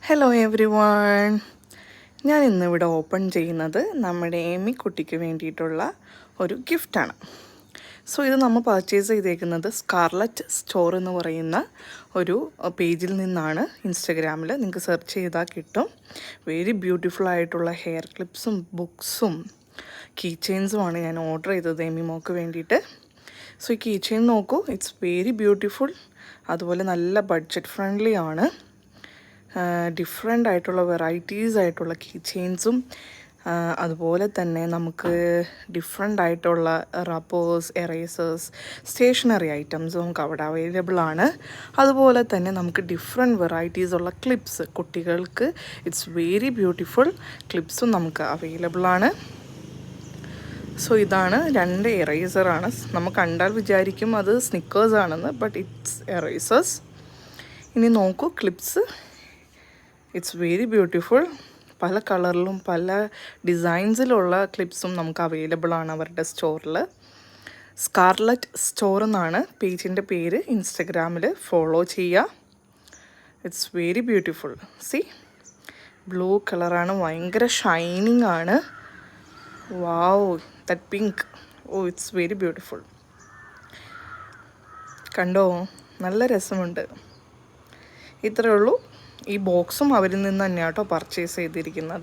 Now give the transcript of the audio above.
Hello every one, ഞാൻ ഇന്നിവിടെ open ചെയ്യുന്നത് നമ്മുടെ കുട്ടിക്ക് വേണ്ടിയിട്ടുള്ള ഒരു ഗിഫ്റ്റാണ്. സോ ഇത് നമ്മൾ പർച്ചേസ് ചെയ്തേക്കുന്നത് സ്കാർലറ്റ് സ്റ്റോർ എന്ന് പറയുന്ന ഒരു പേജിൽ നിന്നാണ്. ഇൻസ്റ്റഗ്രാമിൽ നിങ്ങൾക്ക് സെർച്ച് ചെയ്താൽ കിട്ടും. വെരി ബ്യൂട്ടിഫുൾ ആയിട്ടുള്ള ഹെയർ ക്ലിപ്സും ബുക്സും കീ ചെയിൻസുമാണ് ഞാൻ ഓർഡർ ചെയ്തത് മോൾക്ക് വേണ്ടിയിട്ട്. സോ ഈ കീ ചെയിൻ നോക്കൂ, ഇറ്റ്സ് വെരി ബ്യൂട്ടിഫുൾ. അതുപോലെ നല്ല ബഡ്ജറ്റ് ഫ്രണ്ട്ലി ആണ്. ഡിഫറെൻ്റ് ആയിട്ടുള്ള വെറൈറ്റീസ് ആയിട്ടുള്ള കീ ചെയിൻസും അതുപോലെ തന്നെ നമുക്ക് ഡിഫറെൻ്റ് ആയിട്ടുള്ള റബ്ബേഴ്സ്, എറേസേഴ്സ്, സ്റ്റേഷനറി ഐറ്റംസ് നമുക്ക് അവിടെ അവൈലബിൾ ആണ്. അതുപോലെ തന്നെ നമുക്ക് ഡിഫറെൻറ്റ് വെറൈറ്റീസ് ഉള്ള ക്ലിപ്സ്, കുട്ടികൾക്ക് ഇറ്റ്സ് വെരി ബ്യൂട്ടിഫുൾ ക്ലിപ്സും നമുക്ക് അവൈലബിൾ ആണ്. സോ ഇതാണ് 2 എറേസറാണ്. നമ്മൾ കണ്ടാൽ വിചാരിക്കും അത് സ്നിക്കേഴ്സ് ആണെന്ന്, ബട്ട് ഇറ്റ്സ് എറേസേഴ്സ്. ഇനി നോക്കൂ ക്ലിപ്സ്, ഇറ്റ്സ് വെരി ബ്യൂട്ടിഫുൾ. പല കളറിലും പല ഡിസൈൻസിലുള്ള ക്ലിപ്സും നമുക്ക് അവൈലബിൾ ആണ് അവരുടെ സ്റ്റോറിൽ. സ്കാർലറ്റ് സ്റ്റോർ എന്നാണ് പേജിൻ്റെ പേര്. ഇൻസ്റ്റഗ്രാമിൽ ഫോളോ ചെയ്യുക. It's very beautiful. Sea, blue കളറാണ്, ഭയങ്കര ഷൈനിങ് ആണ്. Wow, that pink, oh it's very beautiful. കണ്ടോ, നല്ല രസമുണ്ട്. ഇത്രയേ ഉള്ളൂ. ഈ ബോക്സും അവരിൽ നിന്ന് തന്നെയാണ് കേട്ടോ പർച്ചേസ് ചെയ്തിരിക്കുന്നത്.